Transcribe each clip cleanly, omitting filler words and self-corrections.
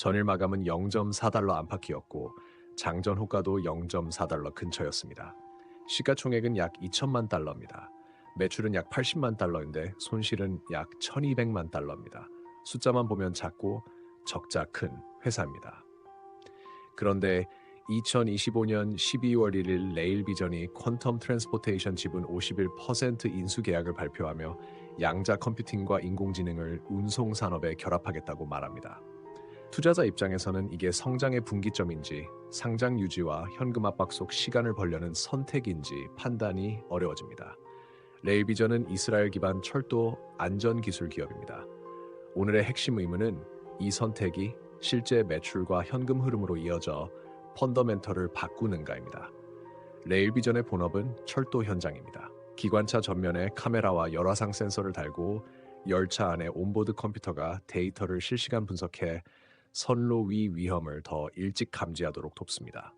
전일 마감은 0.4달러 안팎이었고 장전 호가도 0.4달러 근처였습니다. 시가총액은 약 2천만 달러입니다. 매출은 약 80만 달러인데 손실은 약 1200만 달러입니다. 숫자만 보면 작고 적자 큰 회사입니다. 그런데 2025년 12월 1일 레일비전이 퀀텀 트랜스포테이션 지분 51% 인수 계약을 발표하며 양자 컴퓨팅과 인공지능을 운송 산업에 결합하겠다고 말합니다. 투자자 입장에서는 이게 성장의 분기점인지 상장 유지와 현금 압박 속 시간을 벌려는 선택인지 판단이 어려워집니다. 레일비전은 이스라엘 기반 철도 안전 기술 기업입니다. 오늘의 핵심 의문은 이 선택이 실제 매출과 현금 흐름으로 이어져 펀더멘털을 바꾸는가입니다. 레일비전의 본업은 철도 현장입니다. 기관차 전면에 카메라와 열화상 센서를 달고 열차 안에 온보드 컴퓨터가 데이터를 실시간 분석해 선로 위 위험을 더 일찍 감지하도록 돕습니다.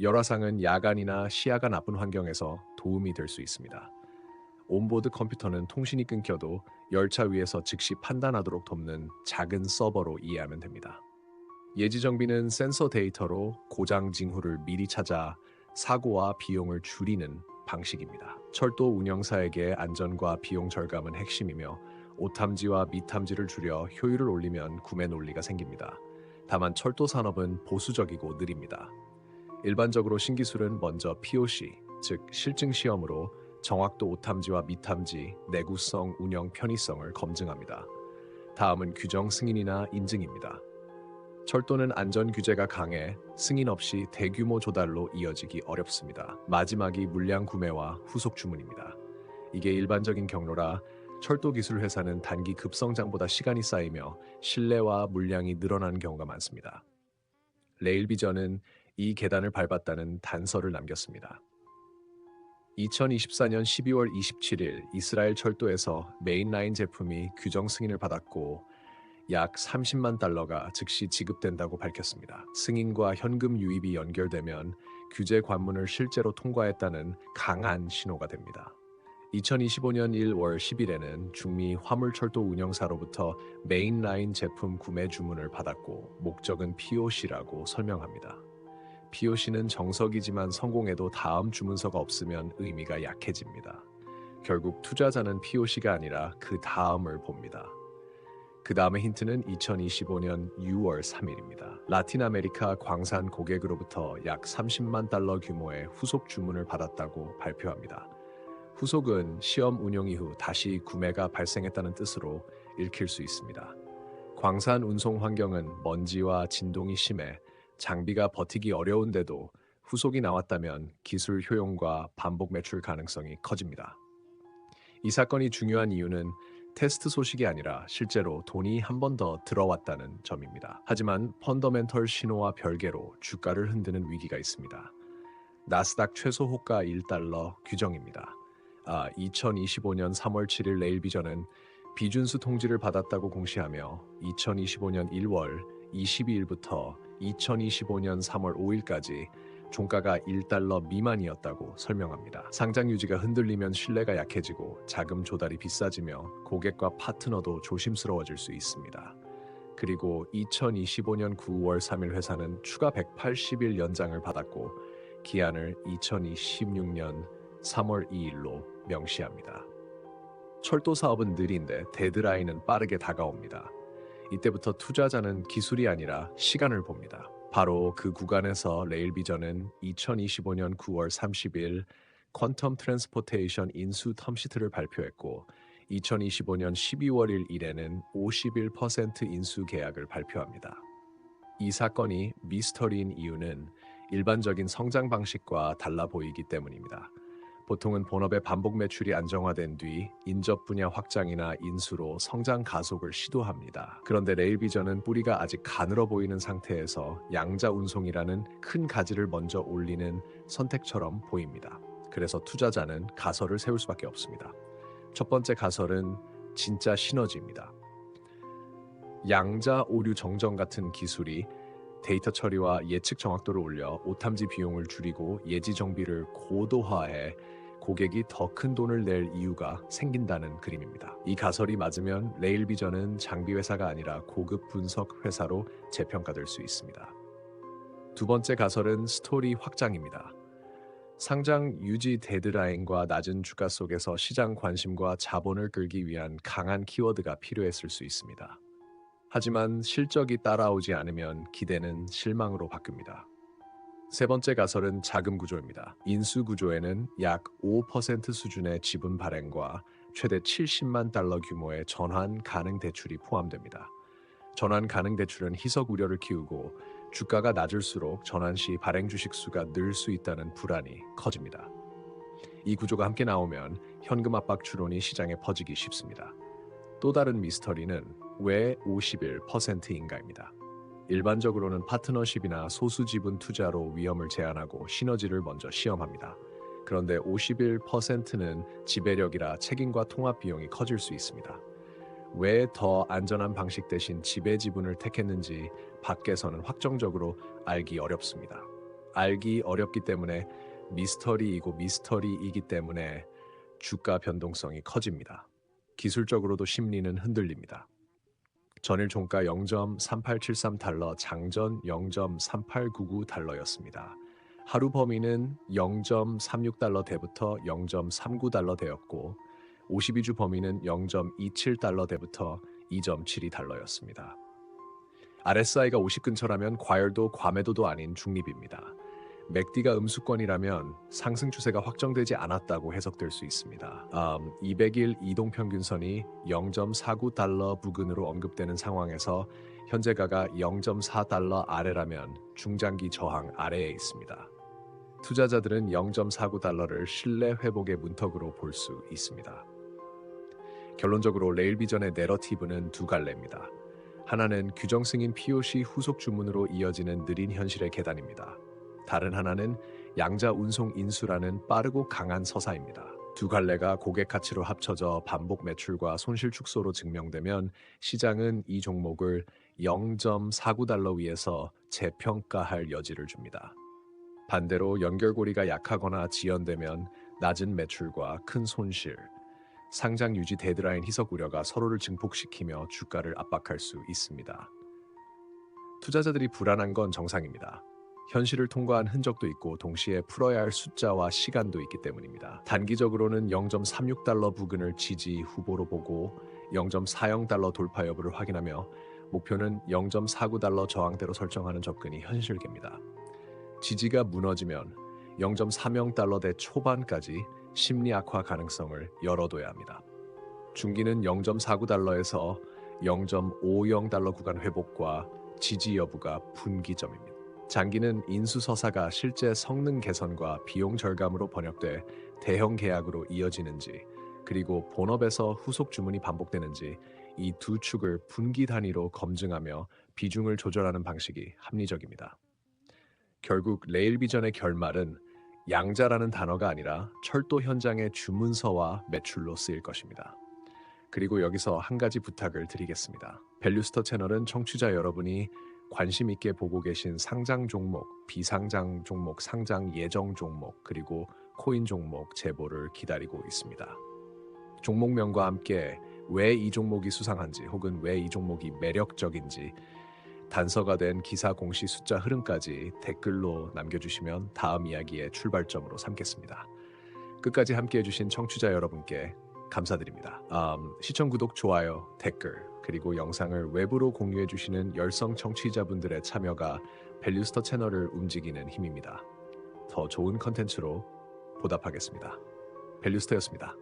열화상은 야간이나 시야가 나쁜 환경에서 도움이 될 수 있습니다. 온보드 컴퓨터는 통신이 끊겨도 열차 위에서 즉시 판단하도록 돕는 작은 서버로 이해하면 됩니다. 예지 정비는 센서 데이터로 고장 징후를 미리 찾아 사고와 비용을 줄이는 방식입니다. 철도 운영사에게 안전과 비용 절감은 핵심이며 오탐지와 미탐지를 줄여 효율을 올리면 구매 논리가 생깁니다. 다만 철도 산업은 보수적이고 느립니다. 일반적으로 신기술은 먼저 POC, 즉 실증 시험으로 정확도 오탐지와 미탐지, 내구성, 운영 편의성을 검증합니다. 다음은 규정 승인이나 인증입니다. 철도는 안전 규제가 강해 승인 없이 대규모 조달로 이어지기 어렵습니다. 마지막이 물량 구매와 후속 주문입니다. 이게 일반적인 경로라 철도 기술 회사는 단기 급성장보다 시간이 쌓이며 신뢰와 물량이 늘어나는 경우가 많습니다. 레일비전은 이 계단을 밟았다는 단서를 남겼습니다. 2024년 12월 27일 이스라엘 철도에서 메인라인 제품이 규정 승인을 받았고 약 30만 달러가 즉시 지급된다고 밝혔습니다. 승인과 현금 유입이 연결되면 규제 관문을 실제로 통과했다는 강한 신호가 됩니다. 2025년 1월 10일에는 중미 화물철도 운영사로부터 메인라인 제품 구매 주문을 받았고 목적은 POC라고 설명합니다. POC는 정석이지만 성공해도 다음 주문서가 없으면 의미가 약해집니다. 결국 투자자는 POC가 아니라 그 다음을 봅니다. 그 다음의 힌트는 2025년 6월 3일입니다. 라틴 아메리카 광산 고객으로부터 약 30만 달러 규모의 후속 주문을 받았다고 발표합니다. 후속은 시험 운용 이후 다시 구매가 발생했다는 뜻으로 읽힐 수 있습니다. 광산 운송 환경은 먼지와 진동이 심해 장비가 버티기 어려운데도 후속이 나왔다면 기술 효용과 반복 매출 가능성이 커집니다. 이 사건이 중요한 이유는 테스트 소식이 아니라 실제로 돈이 한 번 더 들어왔다는 점입니다. 하지만 펀더멘털 신호와 별개로 주가를 흔드는 위기가 있습니다. 나스닥 최소 호가 1달러 규정입니다. 2025년 3월 7일 레일비전은 비준수 통지를 받았다고 공시하며 2025년 1월 22일부터 2025년 3월 5일까지 종가가 1달러 미만이었다고 설명합니다. 상장 유지가 흔들리면 신뢰가 약해지고 자금 조달이 비싸지며 고객과 파트너도 조심스러워질 수 있습니다. 그리고 2025년 9월 3일 회사는 추가 180일 연장을 받았고 기한을 2026년 3월 2일로 명시합니다. 철도 사업은 느린데 데드라인은 빠르게 다가옵니다. 이때부터 투자자는 기술이 아니라 시간을 봅니다. 바로 그 구간에서 레일비전은 2025년 9월 30일 퀀텀 트랜스포테이션 인수 텀시트를 발표했고 2025년 12월 1일에는 51% 인수 계약을 발표합니다. 이 사건이 미스터리인 이유는 일반적인 성장 방식과 달라 보이기 때문입니다. 보통은 본업의 반복 매출이 안정화된 뒤 인접 분야 확장이나 인수로 성장 가속을 시도합니다. 그런데 레일비전은 뿌리가 아직 가늘어 보이는 상태에서 양자 운송이라는 큰 가지를 먼저 올리는 선택처럼 보입니다. 그래서 투자자는 가설을 세울 수밖에 없습니다. 첫 번째 가설은 진짜 시너지입니다. 양자 오류 정정 같은 기술이 데이터 처리와 예측 정확도를 올려 오탐지 비용을 줄이고 예지 정비를 고도화해 고객이 더 큰 돈을 낼 이유가 생긴다는 그림입니다. 이 가설이 맞으면 레일비전은 장비 회사가 아니라 고급 분석 회사로 재평가될 수 있습니다. 두 번째 가설은 스토리 확장입니다. 상장 유지 데드라인과 낮은 주가 속에서 시장 관심과 자본을 끌기 위한 강한 키워드가 필요했을 수 있습니다. 하지만 실적이 따라오지 않으면 기대는 실망으로 바뀝니다. 세 번째 가설은 자금 구조입니다. 인수 구조에는 약 5% 수준의 지분 발행과 최대 70만 달러 규모의 전환 가능 대출이 포함됩니다. 전환 가능 대출은 희석 우려를 키우고 주가가 낮을수록 전환 시 발행 주식 수가 늘 수 있다는 불안이 커집니다. 이 구조가 함께 나오면 현금 압박 추론이 시장에 퍼지기 쉽습니다. 또 다른 미스터리는 왜 51%인가입니다. 일반적으로는 파트너십이나 소수 지분 투자로 위험을 제한하고 시너지를 먼저 시험합니다. 그런데 51%는 지배력이라 책임과 통합 비용이 커질 수 있습니다. 왜 더 안전한 방식 대신 지배 지분을 택했는지 밖에서는 확정적으로 알기 어렵습니다. 알기 어렵기 때문에 미스터리이기 때문에 주가 변동성이 커집니다. 기술적으로도 심리는 흔들립니다. 전일 종가 0.3873달러, 장전 0.3899달러였습니다. 하루 범위는 0.36달러대부터 0.39달러대였고 52주 범위는 0.27달러대부터 2.72달러였습니다. RSI가 50 근처라면 과열도 과매도도 아닌 중립입니다. 맥디가 음수권이라면 상승 추세가 확정되지 않았다고 해석될 수 있습니다. 200일 이동평균선이 0.49달러 부근으로 언급되는 상황에서 현재가가 0.4달러 아래라면 중장기 저항 아래에 있습니다. 투자자들은 0.49달러를 신뢰 회복의 문턱으로 볼 수 있습니다. 결론적으로 레일비전의 내러티브는 두 갈래입니다. 하나는 규정 승인 POC 후속 주문으로 이어지는 느린 현실의 계단입니다. 다른 하나는 양자 운송 인수라는 빠르고 강한 서사입니다. 두 갈래가 고객 가치로 합쳐져 반복 매출과 손실 축소로 증명되면 시장은 이 종목을 0.49달러 위에서 재평가할 여지를 줍니다. 반대로 연결고리가 약하거나 지연되면 낮은 매출과 큰 손실, 상장 유지 데드라인 희석 우려가 서로를 증폭시키며 주가를 압박할 수 있습니다. 투자자들이 불안한 건 정상입니다. 현실을 통과한 흔적도 있고 동시에 풀어야 할 숫자와 시간도 있기 때문입니다. 단기적으로는 0.36달러 부근을 지지 후보로 보고 0.40달러 돌파 여부를 확인하며 목표는 0.49달러 저항대로 설정하는 접근이 현실계입니다. 지지가 무너지면 0.30달러대 초반까지 심리 악화 가능성을 열어둬야 합니다. 중기는 0.49달러에서 0.50달러 구간 회복과 지지 여부가 분기점입니다. 장기는 인수서사가 실제 성능 개선과 비용 절감으로 번역돼 대형 계약으로 이어지는지, 그리고 본업에서 후속 주문이 반복되는지 이 두 축을 분기 단위로 검증하며 비중을 조절하는 방식이 합리적입니다. 결국 레일비전의 결말은 양자라는 단어가 아니라 철도 현장의 주문서와 매출로 쓰일 것입니다. 그리고 여기서 한 가지 부탁을 드리겠습니다. 밸류스터 채널은 청취자 여러분이 관심 있게 보고 계신 상장 종목, 비상장 종목, 상장 예정 종목, 그리고 코인 종목 제보를 기다리고 있습니다. 종목명과 함께 왜 이 종목이 수상한지 혹은 왜 이 종목이 매력적인지 단서가 된 기사 공시 숫자 흐름까지 댓글로 남겨주시면 다음 이야기의 출발점으로 삼겠습니다. 끝까지 함께해 주신 청취자 여러분께 감사드립니다. 시청, 구독, 좋아요, 댓글, 그리고 영상을 외부로 공유해 주시는 열성 청취자분들의 참여가 밸류스터 채널을 움직이는 힘입니다. 더 좋은 컨텐츠로 보답하겠습니다. 밸류스터였습니다.